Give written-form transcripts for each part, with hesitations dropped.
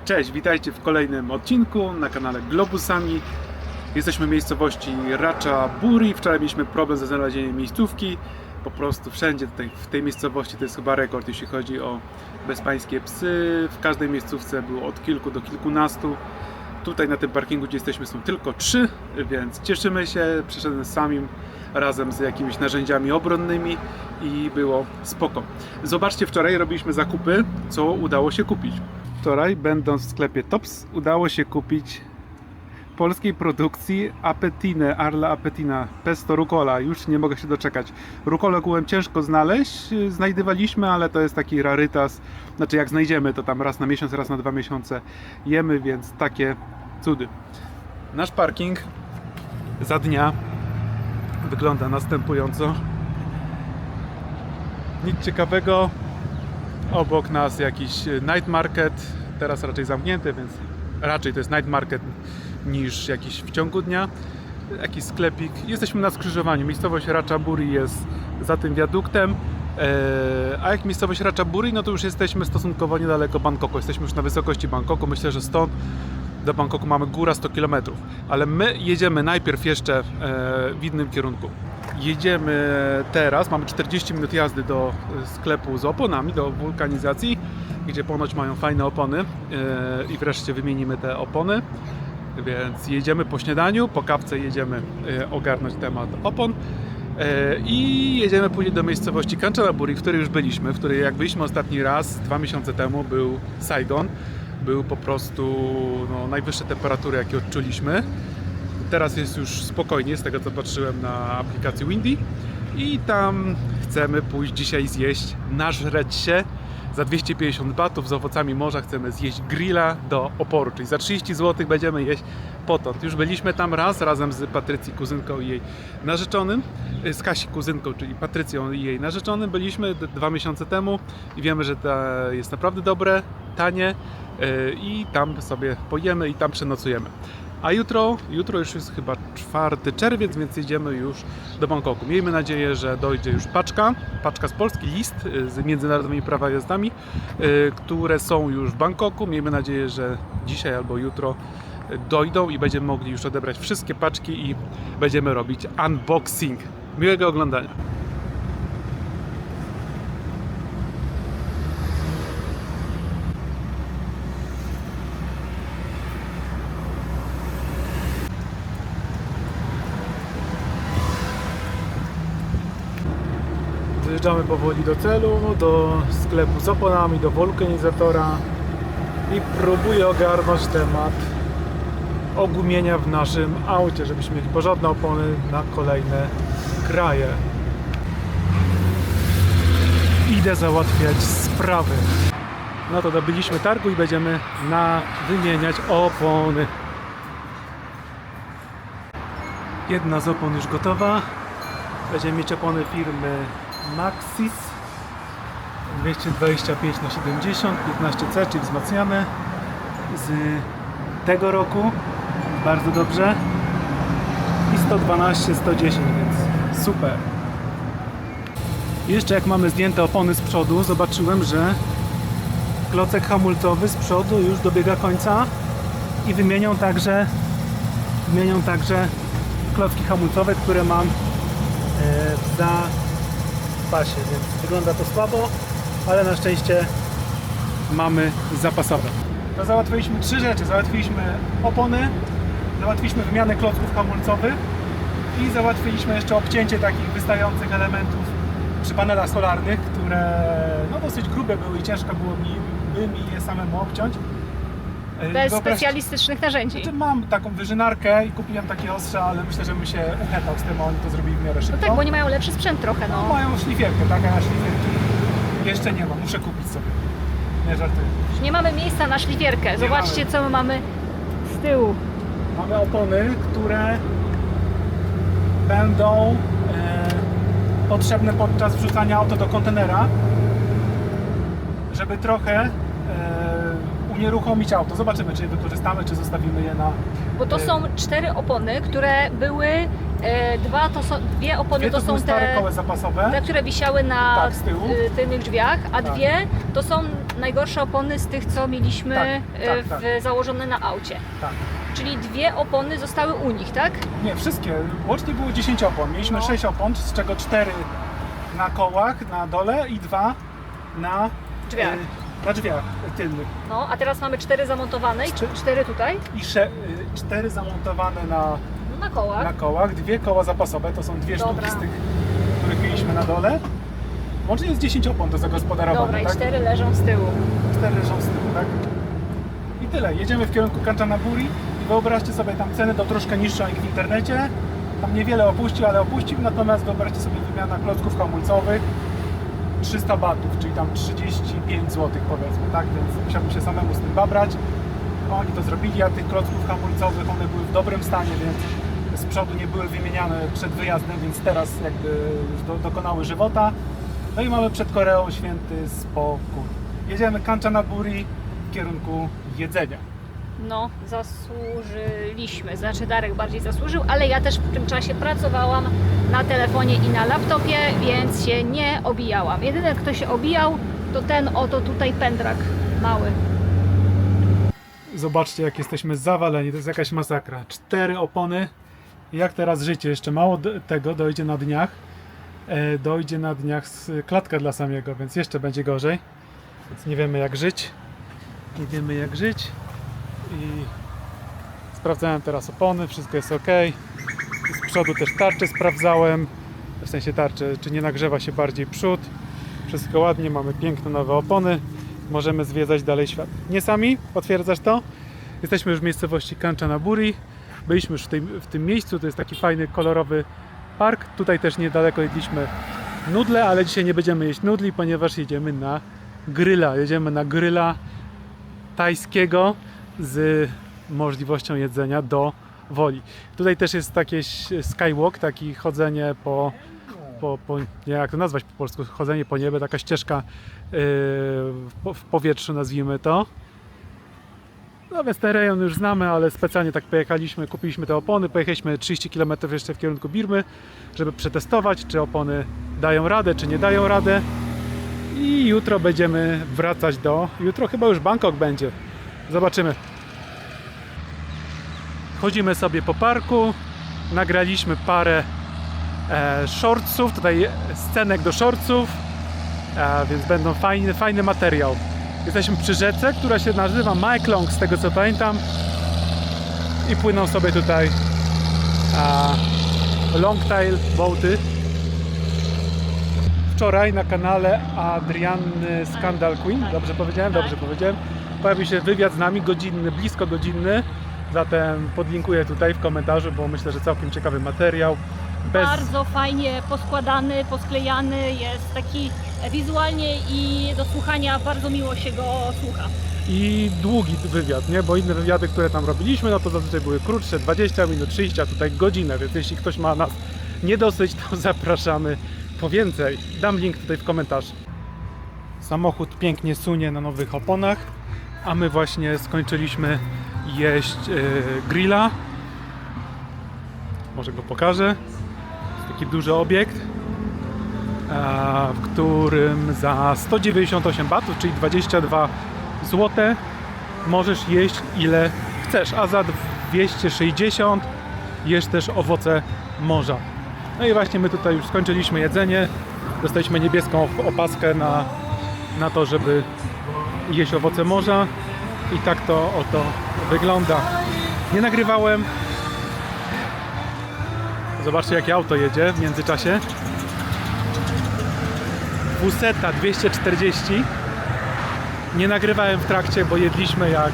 Cześć, witajcie w kolejnym odcinku na kanale Globusami. Jesteśmy w miejscowości Ratchaburi. Wczoraj mieliśmy problem ze znalezieniem miejscówki. Po prostu wszędzie tutaj w tej miejscowości to jest chyba rekord, jeśli chodzi o bezpańskie psy. W każdej miejscówce było od kilku do kilkunastu. Tutaj na tym parkingu, gdzie jesteśmy, są tylko 3, więc cieszymy się. Przyszedłem samim razem z jakimiś narzędziami obronnymi i było spoko. Zobaczcie, wczoraj robiliśmy zakupy, co udało się kupić. Wczoraj, będąc w sklepie Tops, udało się kupić polskiej produkcji Appetinę, Arla Appettina, pesto rucola. Już nie mogę się doczekać. Rucolę ogółem ciężko znaleźć, znajdywaliśmy, ale to jest taki rarytas. Znaczy jak znajdziemy, to tam raz na miesiąc, raz na 2 miesiące jemy, więc takie cudy. Nasz parking za dnia wygląda następująco. Nic ciekawego. Obok nas jakiś night market, teraz raczej zamknięty, więc raczej to jest night market niż jakiś w ciągu dnia. Jakiś sklepik. Jesteśmy na skrzyżowaniu. Miejscowość Ratchaburi jest za tym wiaduktem. A jak miejscowość Ratchaburi, no to już jesteśmy stosunkowo niedaleko Bangkoku. Jesteśmy już na wysokości Bangkoku. Myślę, że stąd do Bangkoku mamy góra 100 km. Ale my jedziemy najpierw jeszcze w innym kierunku. Jedziemy teraz, mamy 40 minut jazdy do sklepu z oponami, do wulkanizacji, gdzie ponoć mają fajne opony i wreszcie wymienimy te opony. Więc jedziemy po śniadaniu, po kawce jedziemy ogarnąć temat opon i jedziemy później do miejscowości Kanchanaburi, w której już byliśmy, w której jak byliśmy ostatni raz 2 miesiące temu, był Saigon. Był po prostu najwyższe temperatury, jakie odczuliśmy. Teraz jest już spokojnie, z tego co patrzyłem na aplikacji Windy. I tam chcemy pójść dzisiaj zjeść, nażreć się. Za 250 batów z owocami morza chcemy zjeść grilla do oporu, czyli za 30 zł będziemy jeść potąd. Już byliśmy tam raz, razem z Patrycji, kuzynką i jej narzeczonym, z Kasi kuzynką, czyli Patrycją i jej narzeczonym. Byliśmy 2 miesiące temu i wiemy, że to jest naprawdę dobre, tanie i tam sobie pojemy i tam przenocujemy. A jutro już jest chyba 4 czerwiec, więc jedziemy już do Bangkoku. Miejmy nadzieję, że dojdzie już paczka z Polski, list z międzynarodowymi prawami jazdami, które są już w Bangkoku. Miejmy nadzieję, że dzisiaj albo jutro dojdą i będziemy mogli już odebrać wszystkie paczki i będziemy robić unboxing. Miłego oglądania. Dojeżdżamy powoli do celu, do sklepu z oponami, do wulkanizatora i próbuję ogarnąć temat ogumienia w naszym aucie, żebyśmy mieli porządne opony na kolejne kraje. Idę załatwiać sprawy. No to dobyliśmy targu i będziemy wymieniać opony. Jedna z opon już gotowa. Będziemy mieć opony firmy Maxxis 225/70 15C, czyli wzmacniane z tego roku, bardzo dobrze, i 112/110, więc super. Jeszcze jak mamy zdjęte opony z przodu, zobaczyłem, że klocek hamulcowy z przodu już dobiega końca i wymienią także klocki hamulcowe, które mam w zapasie, więc wygląda to słabo, ale na szczęście mamy zapasowe. To załatwiliśmy 3 rzeczy. Załatwiliśmy opony, załatwiliśmy wymianę klocków hamulcowych i załatwiliśmy jeszcze obcięcie takich wystających elementów przy panelach solarnych, które dosyć grube były i ciężko było mi je samemu obciąć. Bez specjalistycznych narzędzi. Znaczy, mam taką wyżynarkę i kupiłem takie ostrze, ale myślę, że bym się uchetał z tym, a oni to zrobili w miarę szybko. No tak, bo oni mają lepszy sprzęt trochę, no. Mają szlifierkę, tak? A ja szlifierki jeszcze nie mam, muszę kupić sobie. Nie żartuję. Już nie mamy miejsca na szlifierkę. Zobaczcie, co my mamy z tyłu. Mamy opony, które będą potrzebne podczas wrzucania auto do kontenera, żeby trochę unieruchomić auto. Zobaczymy, czy je wykorzystamy, czy zostawimy je na... Bo to są 4 opony, które były... Dwie opony to są stare te, koła zapasowe, które wisiały na tak, z tyłu. tylnych drzwiach, a tak. 2 to są najgorsze opony z tych, co mieliśmy Tak, założone na aucie. Tak. Czyli 2 opony zostały u nich, tak? Nie, wszystkie. Łącznie było 10 opon. Mieliśmy 6 opon, z czego 4 na kołach, na dole i 2 na Drzwiach. Na drzwiach tylnych. No, a teraz mamy 4 zamontowane i 4 tutaj I 4 zamontowane na kołach. na kołach, 2 koła zapasowe, to są 2 Dobra. sztuki z tych, których mieliśmy na dole. Łącznie jest 10 opon do zagospodarowania. Dobra, i tak? 4 leżą z tyłu. 4 leżą z tyłu, tak? I tyle. Jedziemy w kierunku Kanchanaburi i wyobraźcie sobie tam cenę do troszkę niższą jak w internecie. Tam niewiele opuścił, ale opuścił. Natomiast wyobraźcie sobie wymiana klocków hamulcowych 300 batów, czyli tam 35 zł powiedzmy, tak? Więc musiałbym się samemu z tym babrać. Oni to zrobili, a tych klocków hamulcowych one były w dobrym stanie, więc z przodu nie były wymieniane przed wyjazdem, więc teraz jakby już dokonały żywota. No i mamy przed Koreą święty spokój. Jedziemy Kanchanaburi w kierunku jedzenia. No, zasłużyliśmy. Znaczy Darek bardziej zasłużył, ale ja też w tym czasie pracowałam na telefonie i na laptopie, więc się nie obijałam. Jedyny, kto się obijał, to ten oto tutaj pędrak mały. Zobaczcie, jak jesteśmy zawaleni, to jest jakaś masakra. 4 opony. Jak teraz życie? Jeszcze mało tego, dojdzie na dniach. Dojdzie na dniach klatka dla samego, więc jeszcze będzie gorzej. Więc nie wiemy jak żyć. Nie wiemy jak żyć. I sprawdzałem teraz opony, wszystko jest ok. Z przodu też tarczę sprawdzałem. W sensie tarczę, czy nie nagrzewa się bardziej przód. Wszystko ładnie, mamy piękne nowe opony. Możemy zwiedzać dalej świat. Nie sami? Potwierdzasz to? Jesteśmy już w miejscowości Kanchanaburi. Byliśmy już w tym miejscu, to jest taki fajny, kolorowy park. Tutaj też niedaleko jedliśmy nudle, ale dzisiaj nie będziemy jeść nudli, ponieważ jedziemy na gryla. Jedziemy na gryla tajskiego z możliwością jedzenia do woli. Tutaj też jest taki skywalk, taki chodzenie po nie wiem jak to nazwać po polsku, chodzenie po niebie, taka ścieżka w powietrzu, nazwijmy to. No więc ten rejon już znamy, ale specjalnie tak pojechaliśmy, kupiliśmy te opony, pojechaliśmy 30 km jeszcze w kierunku Birmy, żeby przetestować, czy opony dają radę, czy nie dają radę. I jutro będziemy wracać jutro chyba już Bangkok będzie. Zobaczymy. Chodzimy sobie po parku, nagraliśmy parę shortsów, tutaj scenek do shortsów, więc będą fajny materiał. Jesteśmy przy rzece, która się nazywa Mae Klong, z tego co pamiętam, i płyną sobie tutaj longtail boaty. Wczoraj na kanale Adrianny Scandal Queen, dobrze powiedziałem? Dobrze powiedziałem. Pojawił się wywiad z nami, godzinny, blisko godzinny, zatem podlinkuję tutaj w komentarzu, bo myślę, że całkiem ciekawy materiał. Bardzo fajnie poskładany, posklejany, jest taki wizualnie i do słuchania bardzo miło się go słucha. I długi wywiad, nie? Bo inne wywiady, które tam robiliśmy, no to zazwyczaj były krótsze, 20 minut, 30, a tutaj godzinę, więc jeśli ktoś ma nas nie dosyć, to zapraszamy po więcej. Dam link tutaj w komentarzu. Samochód pięknie sunie na nowych oponach, a my właśnie skończyliśmy jeść grilla. Może go pokażę. Jest taki duży obiekt, w którym za 198 batów, czyli 22 zł, możesz jeść ile chcesz, a za 260 jesz też owoce morza. No i właśnie my tutaj już skończyliśmy jedzenie, dostaliśmy niebieską opaskę na to, żeby jeść owoce morza i tak to oto wygląda. Nie nagrywałem. Zobaczcie jakie auto jedzie w międzyczasie. Buseta 240. Nie nagrywałem w trakcie, bo jedliśmy jak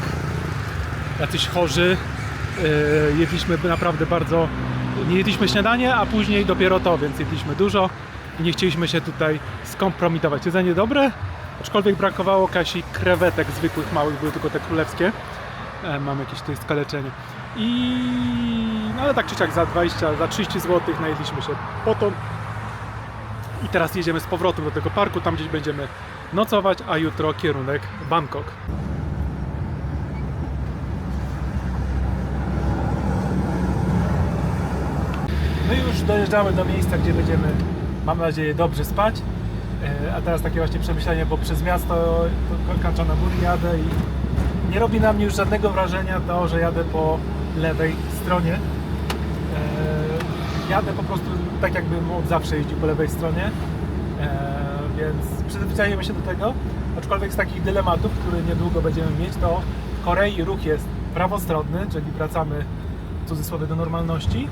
jacyś chorzy. Jedliśmy naprawdę bardzo... Nie jedliśmy śniadanie, a później dopiero to, więc jedliśmy dużo i nie chcieliśmy się tutaj skompromitować. Jedzenie dobre, aczkolwiek brakowało Kasi krewetek zwykłych, małych, były tylko te królewskie. Mam jakieś tutaj skaleczenie. No ale tak czy siak za 30 zł najedliśmy się potąd. I teraz jedziemy z powrotem do tego parku, tam gdzieś będziemy nocować, a jutro kierunek Bangkok. My już dojeżdżamy do miejsca, gdzie będziemy, mam nadzieję, dobrze spać. A teraz takie właśnie przemyślenie, bo przez miasto Kancza na Muri jadę i nie robi na mnie już żadnego wrażenia to, że jadę po lewej stronie. Jadę po prostu tak, jakbym od zawsze jeździł po lewej stronie, więc przyzwyczajemy się do tego. Aczkolwiek z takich dylematów, które niedługo będziemy mieć, to w Korei ruch jest prawostronny, czyli wracamy w cudzysłowie do normalności,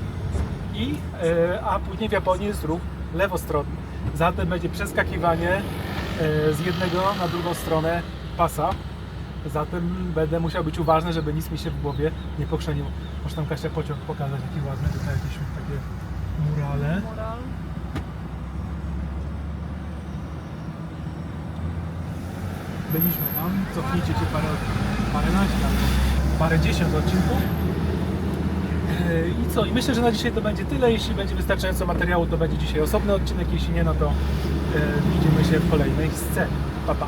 a później w Japonii jest ruch lewostronny. Zatem będzie przeskakiwanie z jednego na drugą stronę pasa. Zatem będę musiał być uważny, żeby nic mi się w głowie nie pokrzeniło. Może tam Kasia pociąg pokazać, jaki ładny, tutaj jakieś takie murale. Mural. Byliśmy tam, cofnijcie się paręnaście, parędziesiąt odcinków. I co? I myślę, że na dzisiaj to będzie tyle. Jeśli będzie wystarczająco materiału, to będzie dzisiaj osobny odcinek. Jeśli nie, no to widzimy się w kolejnej scenie. Pa, pa.